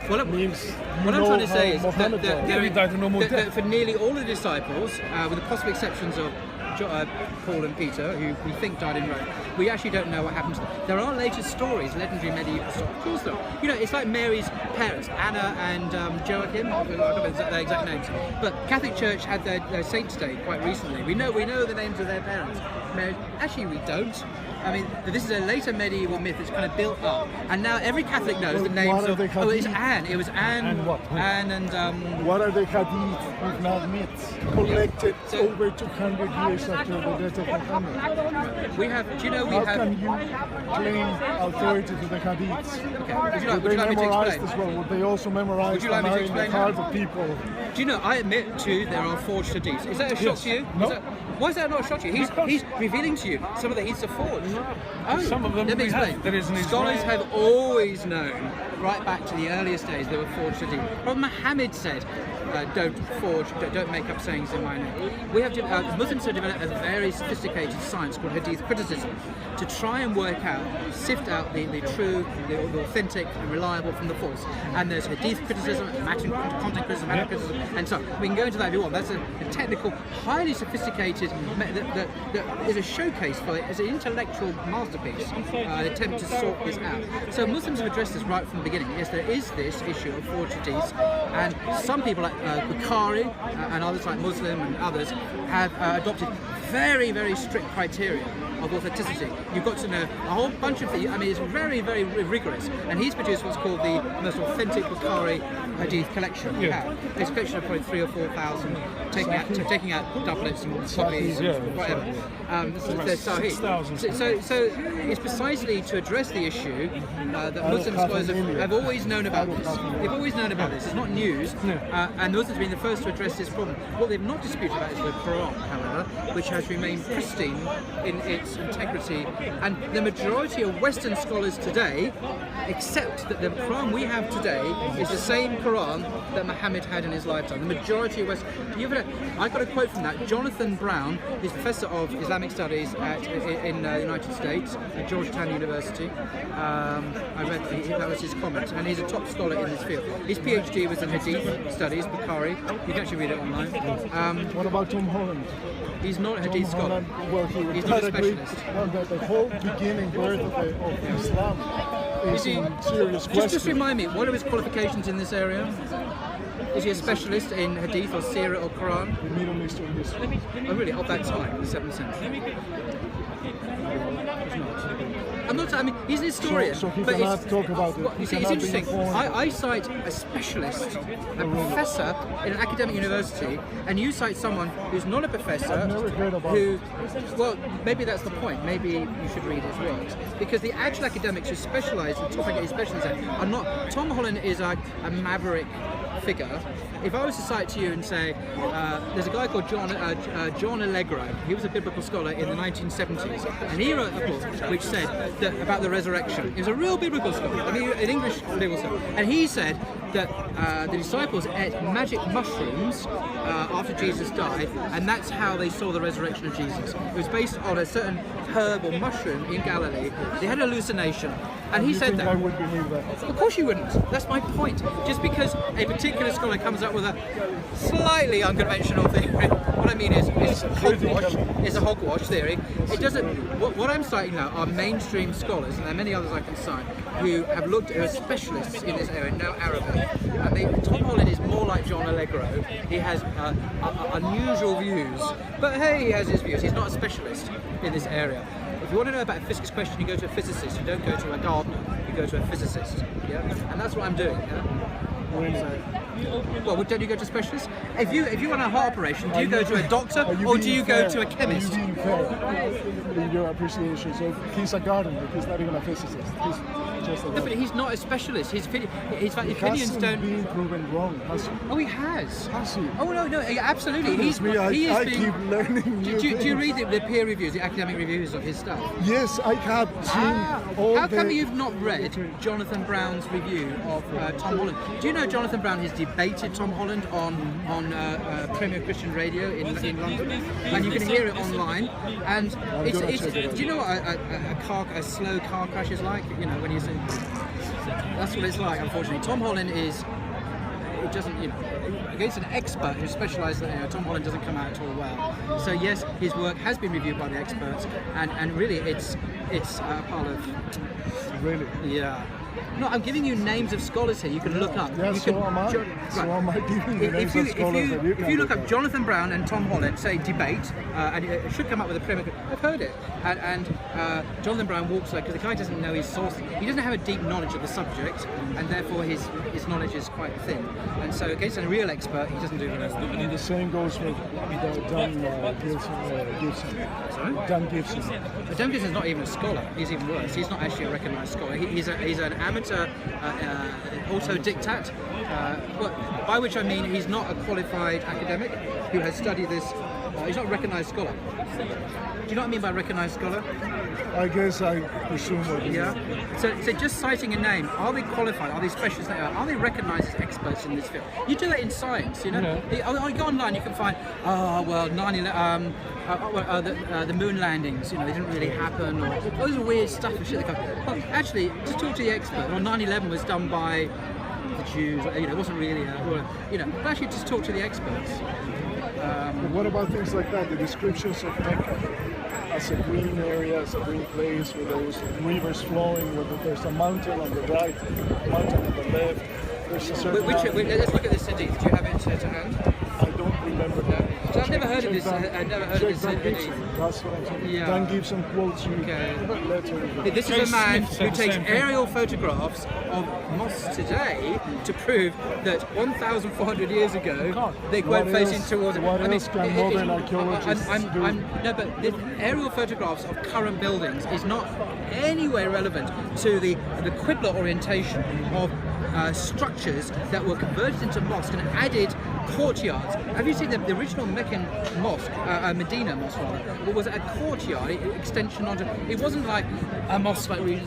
means what I'm trying to say is Muhammad that for nearly all of the disciples, with the possible exceptions of Paul and Peter, who we think died in Rome, we actually don't know what happened to them. There are later stories, legendary medieval stories. Of course, though, it's like Mary's parents, Anna and Joachim. I don't know their exact names, but Catholic Church had their saints' day quite recently. We know the names of their parents. Actually, we don't. I mean, this is a later medieval myth that's kind of built up, and now every Catholic knows the names of. Oh, it's Anne. It was Anne. And what? Anne and. What are the hadith, if not myths, collected over 200 years after the death of Muhammad? How can you claim authority to the hadiths? Would you like me to explain? As well? Would they also memorize? Would you like me to explain? The hearts of people. Do you know? I admit too, there are forged hadiths. Is that a shock to you? No. Why is that not a shock to you? He's revealing to you some of the hadiths are forged. Oh, Some of them let me we explain. have. There is an Scholars Israel. have always known, right back to the earliest days, they were forged hadiths. But Muhammad said, don't make up sayings in my name. We have Muslims have developed a very sophisticated science called hadith criticism to try and sift out the true, the authentic and reliable from the false. And there's hadith criticism, content criticism, hadith criticism, and so on. We can go into that if you want. That's a technical, highly sophisticated that is a showcase for it as an intellectual masterpiece, an attempt to sort this out. So Muslims have addressed this right from the beginning. Yes, there is this issue of forged hadiths, and some people like Bukhari and others like Muslim and others have adopted very, very strict criteria of authenticity. You've got to know a whole bunch of things. I mean, it's very, very rigorous. And he's produced what's called the most authentic Bukhari hadith collection. Yeah. It's a collection of probably 3,000 or 4,000, taking out doublets and copies and whatever. There's Sahih. So it's precisely to address the issue that Muslim scholars have always known about this. They've always known about this. It's not news. And Muslims have been the first to address this problem. What they've not disputed about is the Quran, however, which has remained pristine in its integrity. And the majority of Western scholars today accept that the Quran we have today is the same Quran that Muhammad had in his lifetime. The majority of Western... I got a quote from that. Jonathan Brown is professor of Islamic Studies in the United States at Georgetown University. I read that was his comment, and he's a top scholar in this field. His PhD was in Hadith Studies, Bukhari. You can actually read it online. What about Tom Holland? He's not a Hadith scholar. He's not a specialist. The whole beginning birth of Islam is in serious question. Just remind me, what are his qualifications in this area? Is he a specialist in Hadith or Sirah or Quran? The Middle Eastern history. Oh really, of that time, the 7th century? He's not. I'm not. I mean, he's an historian. So he but cannot talk about it. You see, it's interesting. I cite a specialist, a professor in an academic university, and you cite someone who's not a professor. I've never heard about who, well, maybe that's the point. Maybe you should read his works, because the actual academics who specialise in the topic he's specialised in are not. Tom Holland is a maverick figure. If I was to cite to you and say, there's a guy called John Allegro. He was a biblical scholar in the 1970s, and he wrote a book which said that about the resurrection. He was a real biblical scholar, I mean, an English biblical scholar, and he said that the disciples ate magic mushrooms after Jesus died, and that's how they saw the resurrection of Jesus. It was based on a certain herb or mushroom in Galilee. They had a hallucination, and he said that. I would believe that. Of course you wouldn't. That's my point. Just because a particular scholar comes up with a slightly unconventional theory, what I mean is hogwash. It's a hogwash theory. It doesn't. What I'm citing now are mainstream scholars, and there are many others I can cite, who have looked at specialists in this area, know Arabic. And Tom Holland is more like John Allegro. He has unusual views, but hey, he has his views. He's not a specialist in this area. If you want to know about a physics question, you go to a physicist. You don't go to a gardener. You go to a physicist. Yeah, and that's what I'm doing. Yeah? Well, don't you go to specialists? If you want a heart operation, do you go to a doctor or do you go to a chemist? Are you being fair in your appreciation? So he's a gardener. He's not even a physicist. He's just a No, but he's not a specialist. His opinions hasn't don't. been proven wrong, has he? Oh, he has. Has he? Oh no, absolutely. Goodness me, I keep learning new Do you things. read the peer reviews, the academic reviews of his stuff? Yes, I have seen all How the... come you've not read Jonathan Brown's review of Tom Holland? Do you know Jonathan Brown has debated Tom Holland on Premier Christian Radio in London, and you can hear it online. And do you know what a slow car crash is like? You know, when you say That's what it's like, unfortunately. Tom Holland is. It doesn't, against an expert who specialises in Tom Holland doesn't come out at all well. So yes, his work has been reviewed by the experts, and really it's a part of. Really? Yeah. No, I'm giving you names of scholars here. You can look up. Yeah, so am I. So am I giving you names of scholars that you can if you look up Jonathan Brown and Tom Holland, say debate, and it should come up with a premier. I've heard it. And Jonathan Brown walks like, because the guy doesn't know his source. He doesn't have a deep knowledge of the subject, and therefore his knowledge is quite thin. And so against a real expert, he doesn't do the rest. And the same goes with Dan Gibson. Sorry? Dan Gibson. But Dan Gibson's not even a scholar. He's even worse. He's not actually a recognised scholar. He's an amateur autodidact, by which I mean he's not a qualified academic who has studied this. He's not a recognised scholar. Do you know what I mean by recognised scholar? I guess I presume what you mean. Yeah. So just citing a name, are they qualified? Are they specialists? Are they recognised as experts in this field? You do that in science, you know. No. You go online, you can find, 9/11, the moon landings, they didn't really happen, or all this weird stuff and shit. Well, actually, just talk to the expert. Or 9/11 was done by the Jews. It wasn't really, but actually just talk to the experts. But what about things like that? The descriptions of Mecca as a green area, as a green place, with those rivers flowing, where there's a mountain on the right, a mountain on the left. There's a certain let's look at this city. Do you have it to hand? I don't remember that. So I've never heard of this. I've never heard of this. Dan Gibson. That's what I'm saying. Yeah. Dan Gibson quotes you. Okay. This is a man who takes aerial photographs of mosques today to prove that 1,400 years ago they weren't facing towards. What else can modern archaeologists do? No, but the aerial photographs of current buildings is not anywhere relevant to the Qibla orientation of structures that were converted into mosques and added courtyards. Have you seen the original Meccan mosque, Medina mosque rather? It was a courtyard extension onto. It wasn't like a mosque like we